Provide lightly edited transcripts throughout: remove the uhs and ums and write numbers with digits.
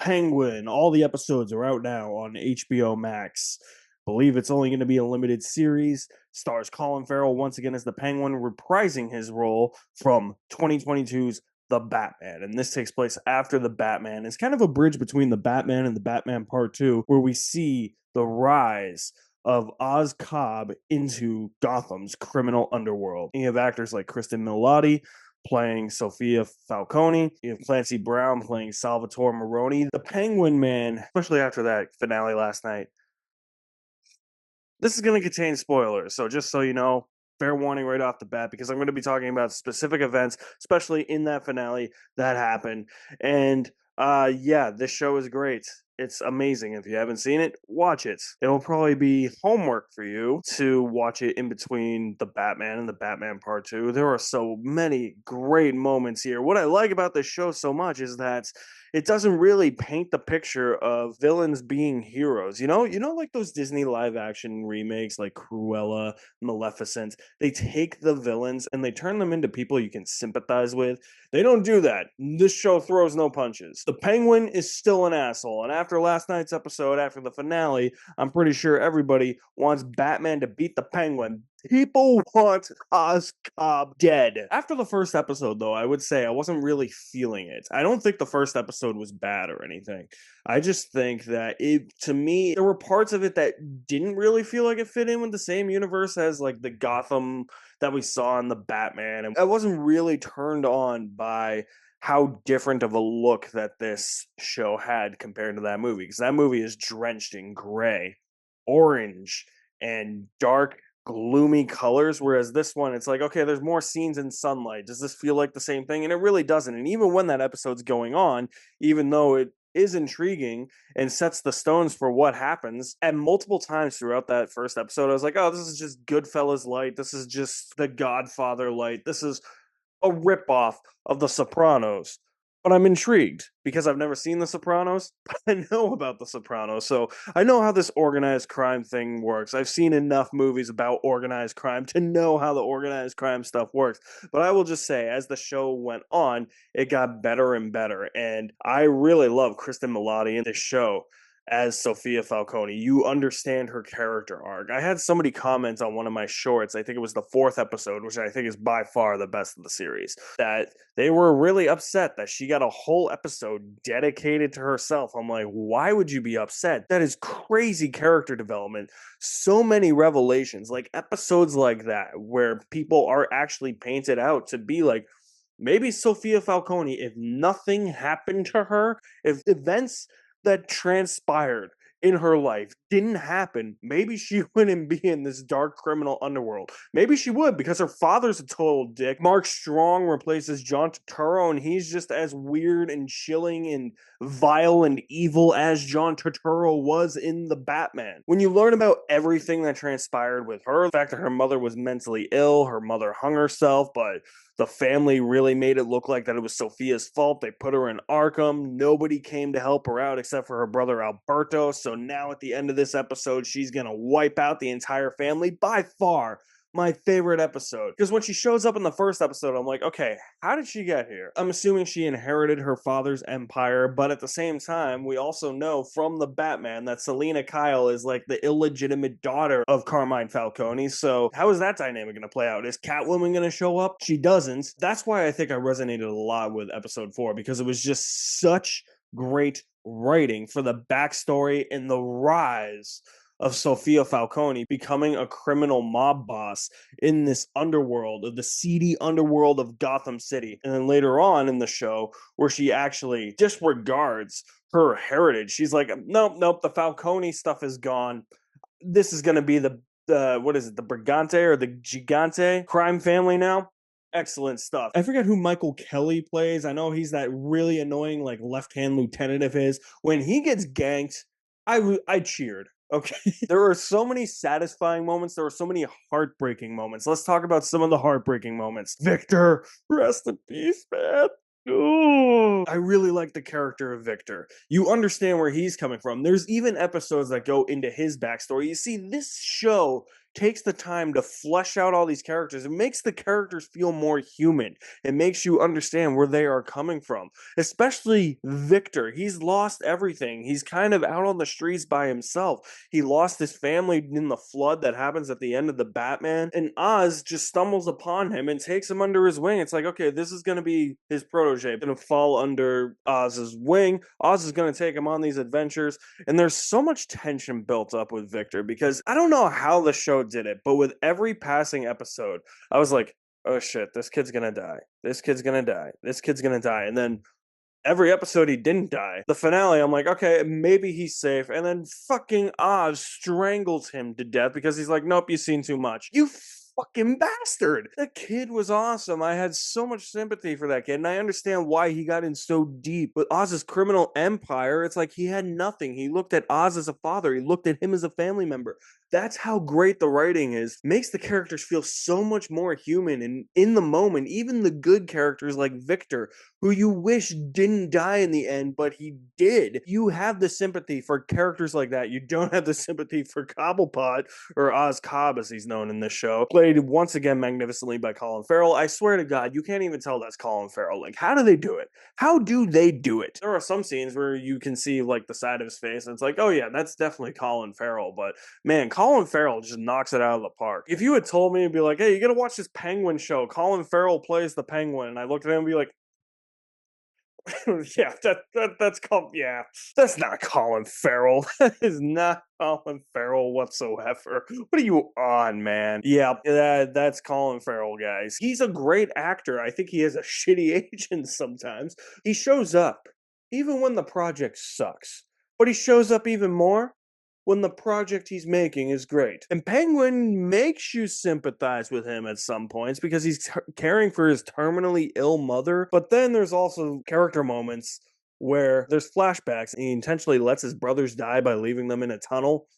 Penguin. All the episodes are out now on HBO Max. Believe it's only going to be a limited series. Stars Colin Farrell once again as the Penguin, reprising his role from 2022's The Batman. And this takes place after The Batman. It's kind of a bridge between The Batman and The Batman Part 2, where we see the rise of Oz Cobb into Gotham's criminal underworld. You have actors like Kristen Milioti playing Sophia Falcone. You have Clancy Brown playing Salvatore Maroni. The Penguin Man, especially after that finale last night. This is going to contain spoilers, so just so you know, fair warning right off the bat, because I'm going to be talking about specific events, especially in that finale that happened. And yeah, this show is great. It's amazing. If you haven't seen it, watch it. It'll probably be homework for you to watch it in between The Batman and The Batman Part 2. There are so many great moments here. What I like about this show so much is that it doesn't really paint the picture of villains being heroes. Like those Disney live action remakes like Cruella, Maleficent. They take the villains and they turn them into people you can sympathize with. They don't do that. This show throws no punches. The Penguin is still an asshole, and after last night's episode, after the finale, I'm pretty sure everybody wants Batman to beat the Penguin. People want Oz Cobb dead. After the first episode, though, I would say I wasn't really feeling it. I don't think the first episode was bad or anything. I just think that to me, there were parts of it that didn't really feel like it fit in with the same universe as like the Gotham that we saw in the Batman. And I wasn't really turned on by how different of a look that this show had compared to that movie. Because that movie is drenched in gray, orange, and dark gloomy colors, whereas this one, it's like, okay, there's more scenes in sunlight. Does this feel like the same thing? And it really doesn't. And even when that episode's going on, even though it is intriguing and sets the stones for what happens, and multiple times throughout that first episode, I was like, oh, this is just Goodfellas light. This is just The Godfather light. This is a ripoff of The Sopranos. But I'm intrigued because I've never seen The Sopranos, but I know about The Sopranos. So I know how this organized crime thing works. I've seen enough movies about organized crime to know how the organized crime stuff works. But I will just say, as the show went on, it got better and better. And I really love Kristen Milioti in this show as Sophia Falcone. You understand her character arc. I had somebody comment on one of my shorts, I think it was the 4th episode, which I think is by far the best of the series, that they were really upset that she got a whole episode dedicated to herself. I'm like, why would you be upset? That is crazy character development. So many revelations, like episodes like that, where people are actually painted out to be like, maybe Sophia Falcone, if nothing happened to her, if events that transpired in her life didn't happen, maybe she wouldn't be in this dark criminal underworld. Maybe she would, because her father's a total dick. Mark Strong replaces John Turturro, and he's just as weird and chilling and vile and evil as John Turturro was in The Batman. When you learn about everything that transpired with her, the fact that her mother was mentally ill, her mother hung herself, but the family really made it look like that it was Sophia's fault. They put her in Arkham. Nobody came to help her out except for her brother Alberto. So now at the end of this episode, she's going to wipe out the entire family. By far, my favorite episode. Because when she shows up in the first episode, I'm like, okay, how did she get here? I'm assuming she inherited her father's empire, but at the same time, we also know from the Batman that Selena Kyle is like the illegitimate daughter of Carmine Falcone. So how is that dynamic going to play out? Is Catwoman going to show up? She doesn't. That's why I think I resonated a lot with episode 4, because it was just such great writing for the backstory and the rise of Sophia Falcone becoming a criminal mob boss in this underworld, of the seedy underworld of Gotham City. And then later on in the show, where she actually disregards her heritage. She's like, nope, the Falcone stuff is gone. This is going to be the what is it, the Brigante or the Gigante crime family now? Excellent stuff. I forget who Michael Kelly plays. I know he's that really annoying, like, left-hand lieutenant of his. When he gets ganked, I cheered. Okay. There are so many satisfying moments. There are so many heartbreaking moments. Let's talk about some of the heartbreaking moments. Victor, rest in peace, man. Ooh. I really like the character of Victor. You understand where he's coming from. There's even episodes that go into his backstory. You see, this show takes the time to flesh out all these characters. It makes the characters feel more human. It makes you understand where they are coming from, especially Victor. He's lost everything. He's kind of out on the streets by himself. He lost his family in the flood that happens at the end of the Batman, and Oz just stumbles upon him and takes him under his wing. It's like, okay, this is going to be his protege, going to fall under Oz's wing. Oz is going to take him on these adventures, and there's so much tension built up with Victor because I don't know how the show did it, but with every passing episode, I was like, oh shit, this kid's gonna die. This kid's gonna die. This kid's gonna die. And then every episode he didn't die. The finale, I'm like, okay, maybe he's safe. And then fucking Oz strangles him to death because he's like, nope, you've seen too much. You fucking bastard. That kid was awesome. I had so much sympathy for that kid, and I understand why he got in so deep. With Oz's criminal empire, it's like he had nothing. He looked at Oz as a father. He looked at him as a family member. That's how great the writing is. Makes the characters feel so much more human and in the moment. Even the good characters like Victor, who you wish didn't die in the end, but he did. You have the sympathy for characters like that. You don't have the sympathy for Cobblepot, or Oz Cobb as he's known in this show, played once again magnificently by Colin Farrell. I swear to God, you can't even tell that's Colin Farrell. Like, how do they do it? How do they do it? There are some scenes where you can see like the side of his face and it's like, oh yeah, that's definitely Colin Farrell. But man, Colin Farrell just knocks it out of the park. If you had told me, it'd be like, hey, you gotta watch this Penguin show. Colin Farrell plays the Penguin. And I looked at him and be like, yeah, that's called, yeah, that's not Colin Farrell. That is not Colin Farrell whatsoever. What are you on, man? Yeah, that's Colin Farrell, guys. He's a great actor. I think he has a shitty agent sometimes. He shows up, even when the project sucks. But he shows up even more when the project he's making is great. And Penguin makes you sympathize with him at some points because he's caring for his terminally ill mother. But then there's also character moments where there's flashbacks and he intentionally lets his brothers die by leaving them in a tunnel.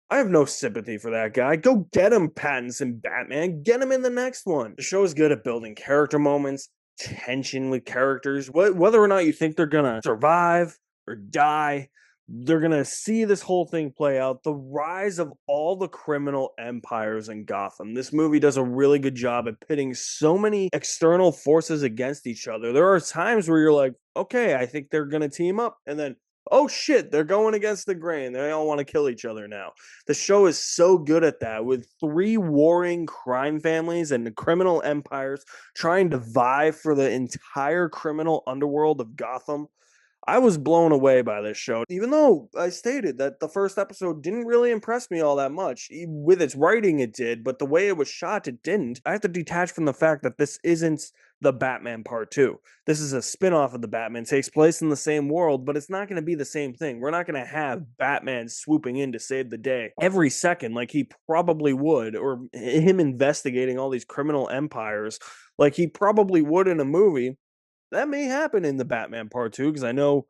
I have no sympathy for that guy. Go get him, Pattinson Batman. Get him in the next one. The show is good at building character moments, tension with characters, whether or not you think they're gonna survive or die. They're going to see this whole thing play out. The rise of all the criminal empires in Gotham. This movie does a really good job at pitting so many external forces against each other. There are times where you're like, okay, I think they're going to team up. And then, oh shit, they're going against the grain. They all want to kill each other now. The show is so good at that, with 3 warring crime families and criminal empires trying to vie for the entire criminal underworld of Gotham. I was blown away by this show, even though I stated that the first episode didn't really impress me all that much. With its writing, it did, but the way it was shot, it didn't. I have to detach from the fact that this isn't the Batman Part 2. This is a spin-off of the Batman. It takes place in the same world, but it's not going to be the same thing. We're not going to have Batman swooping in to save the day every second like he probably would, or him investigating all these criminal empires like he probably would in a movie. That may happen in the Batman Part 2, because I know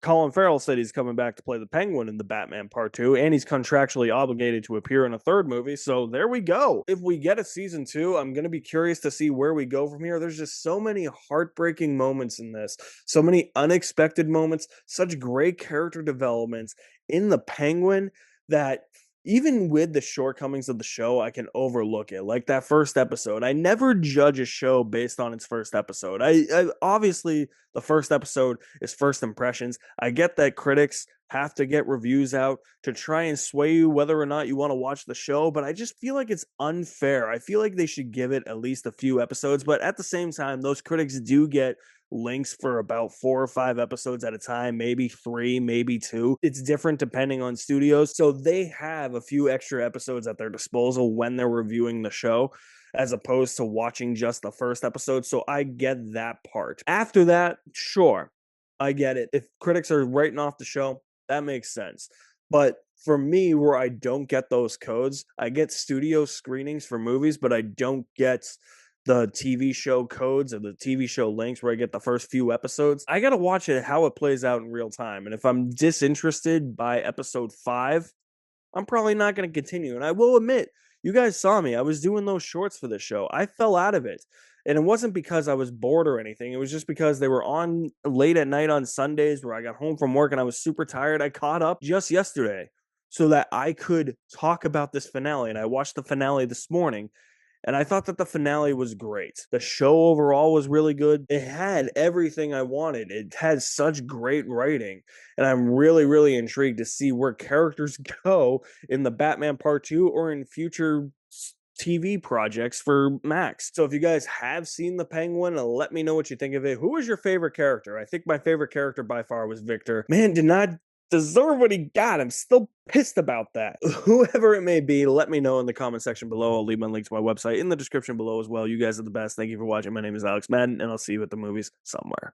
Colin Farrell said he's coming back to play the Penguin in the Batman Part 2, and he's contractually obligated to appear in a third movie, so there we go. If we get a season 2, I'm going to be curious to see where we go from here. There's just so many heartbreaking moments in this, so many unexpected moments, such great character developments in the Penguin that even with the shortcomings of the show, I can overlook it. Like that first episode. I never judge a show based on its first episode. I obviously, the first episode is first impressions. I get that critics have to get reviews out to try and sway you whether or not you want to watch the show, but I just feel like it's unfair. I feel like they should give it at least a few episodes, but at the same time, those critics do get links for about 4 or 5 episodes at a time, maybe 3, maybe 2. It's different depending on studios, so they have a few extra episodes at their disposal when they're reviewing the show, as opposed to watching just the first episode, so I get that part. After that, sure, I get it. If critics are writing off the show, that makes sense. But for me, where I don't get those codes, I get studio screenings for movies, but I don't get the TV show codes or the TV show links where I get the first few episodes. I gotta watch it how it plays out in real time. And if I'm disinterested by episode 5, I'm probably not gonna continue. And I will admit, you guys saw me. I was doing those shorts for this show. I fell out of it. And it wasn't because I was bored or anything. It was just because they were on late at night on Sundays where I got home from work and I was super tired. I caught up just yesterday. so that I could talk about this finale. And I watched the finale this morning, and I thought that the finale was great. The show overall was really good. It had everything I wanted. It had such great writing. And I'm really, really intrigued to see where characters go in the Batman Part 2 or in future TV projects for Max. So if you guys have seen The Penguin, let me know what you think of it. Who was your favorite character? I think my favorite character by far was Victor. Man, did not deserve what he got. I'm still pissed about that. Whoever it may be, let me know in the comment section below. I'll leave my link to my website in the description below as well. You guys are the best. Thank you for watching. My name is Alex Madden, and I'll see you at the movies somewhere.